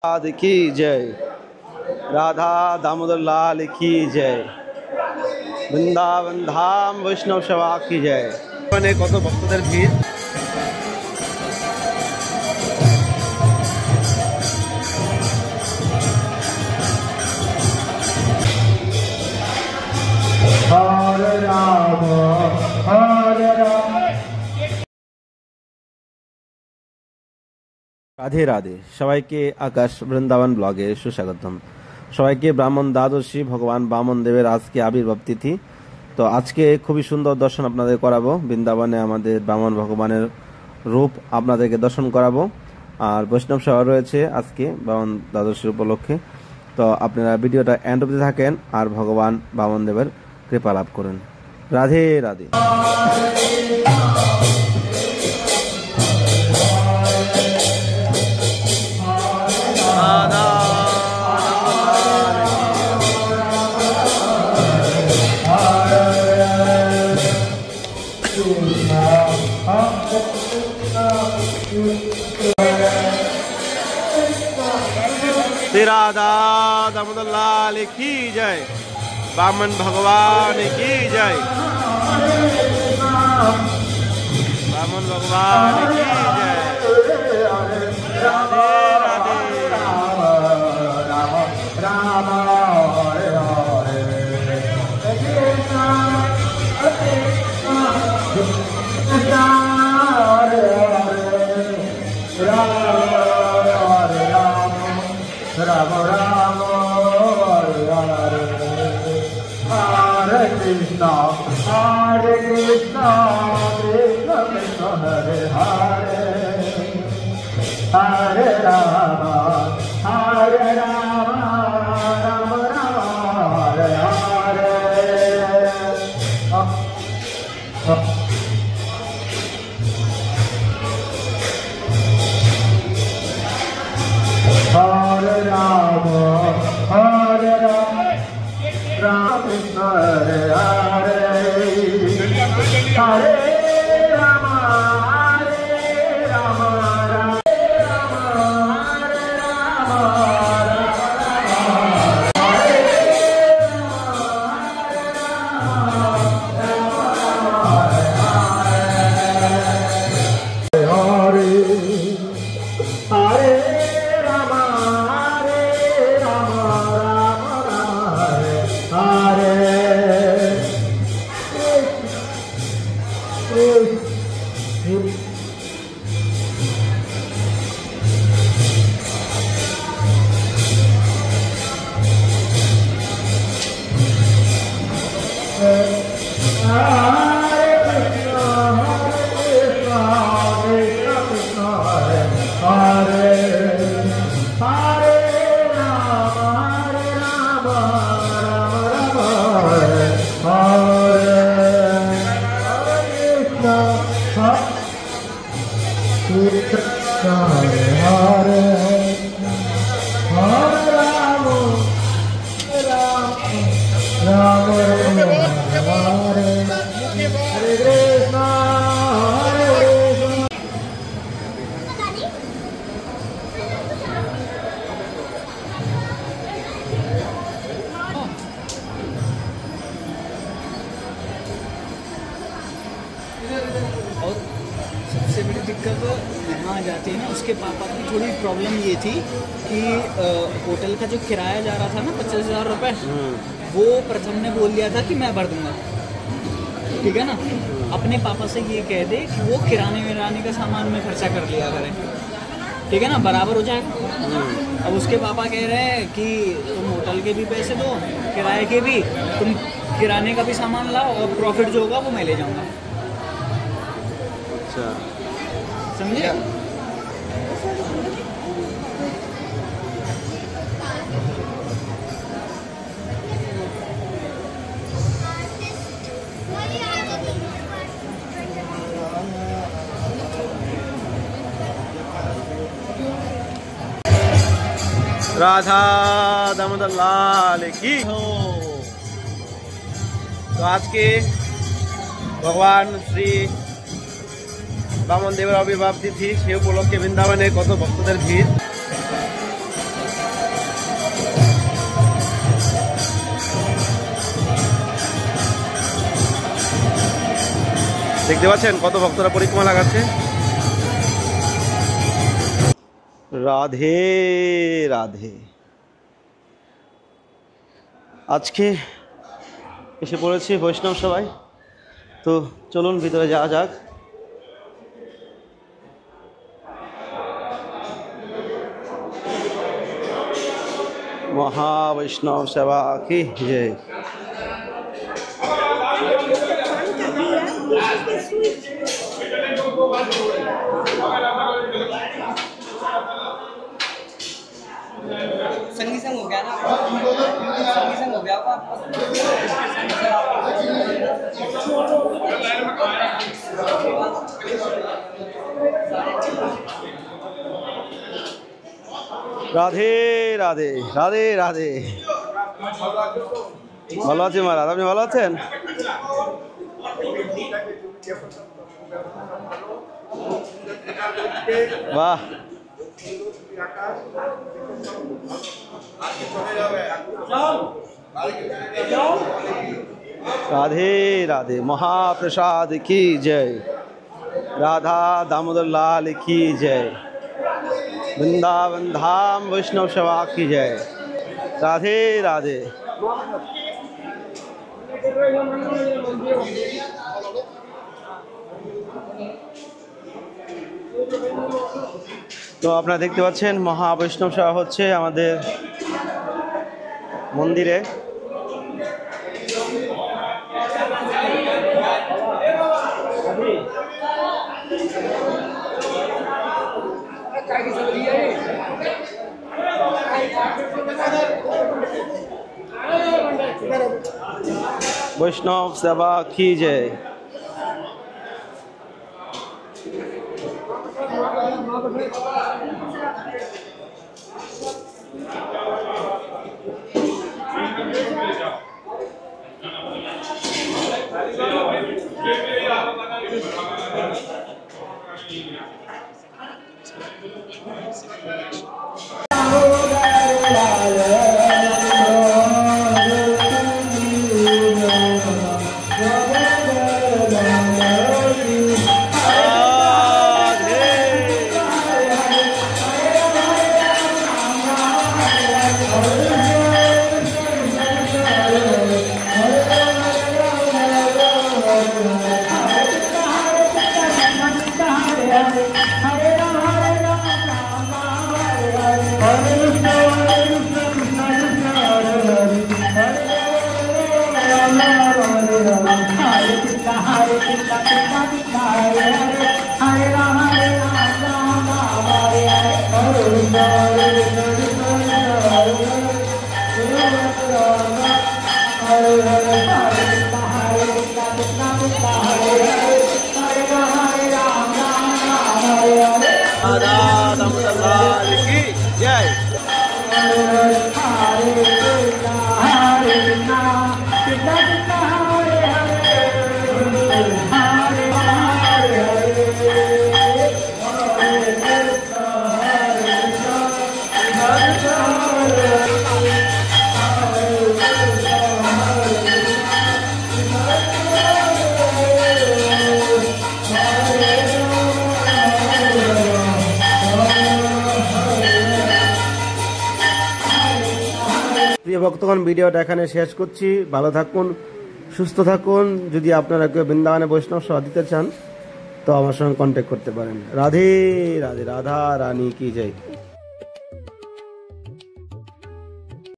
राधा की जय। राधा दामोदर लाल की जय। বৃন্দাবন ধাম বৈষ্ণব সেবা কি জয়। মানে কত ভক্তদের ভিড়। হরে রাম হরে রাম। রাধে রাধে, সবাইকে আকাশ বৃন্দাবন ব্লগে সুস্বাগতম। সবাইকে ব্রাহ্মণ দ্বাদশী ভগবান বামন দেবের আজকে আবির্ভাব তিথি। তো আজকে খুবই সুন্দর দর্শন আপনাদের করাবো। বৃন্দাবনে আমাদের বামন ভগবানের রূপ আপনাদেরকে দর্শন করাবো। আর বৈষ্ণব সেবা রয়েছে আজকে বামন দ্বাদশীর উপলক্ষে। তো আপনারা ভিডিওটা এন্ড অবধি থাকেন আর ভগবান বামন দেবের কৃপা লাভ করেন। রাধে রাধে। राधा दामोदर लाल की जय। बामन भगवान की जय। बामन भगवान की जय। राधे राधे। राम राम हरे हरे कृष्ण कृष्ण हरे हरे राम राम राम हरे हरे हरे कृष्णा कृष्ण कृष्ण हरे हरे हरे राम राम राम हरे हरे। हरे राम राम कृष्ण हरे हरे हरे राम राम हरे राम और सबसे बड़ी दिक्कत यहाँ आ जाती है ना, उसके पापा की थोड़ी प्रॉब्लम ये थी कि होटल का जो किराया जा रहा था ना 25,000 रुपये, वो प्रथम ने बोल दिया था कि मैं भर दूंगा। ठीक है ना, अपने पापा से ये कह दे कि वो किराने विराने का सामान में खर्चा कर लिया करें। ठीक है ना, बराबर हो जाएगा। अब उसके पापा कह रहे हैं कि तुम होटल के भी पैसे दो, किराए के भी, तुम किराने का भी सामान लाओ और प्रॉफिट जो होगा वो मैं ले जाऊंगा। समझे? राधा दामोदर लाल की हो। तो आज के भगवान श्री বামন দেবের আবির্ভাব তিথি, সে উপলক্ষে বৃন্দাবনে কত ভক্তদের ভিড়। দেখতে পাচ্ছেন কত ভক্তরা পরিক্রমা লাগাচ্ছে। রাধে রাধে। আজকে এসে পড়েছি বৈষ্ণব সবাই, তো চলুন ভিতরে যাওয়া যাক। মহাবৈষ্ণব সেবা কি জয়। संगी संग हो गया ना, संगी संग हो गया आपका। রাধে রাধে রাধে রাধে। ভালো আছি মহারাজ, আপনি ভালো আছেন? বাহ, রাধে রাধে। महाप्रसाद की जय, राधा दामोदर लाल की जय, वृंदावन धाम वैष्णव सेवा की जय। राधे राधे। তো আপনারা দেখতে পাচ্ছেন মহাবৈষ্ণব সেবা হচ্ছে আমাদের মন্দিরে। वैष्णव सेवा की जय। প্রিয় ভক্তগণ, ভিডিওটা এখানে শেষ করছি। ভালো থাকুন, সুস্থ থাকুন। যদি আপনারা কেউ বৃন্দাবনে বৈষ্ণব সেবা দিতে চান তো আমার সঙ্গে কন্ট্যাক্ট করতে পারেন। রাধে রাধে। রাধা রানী কি জয়।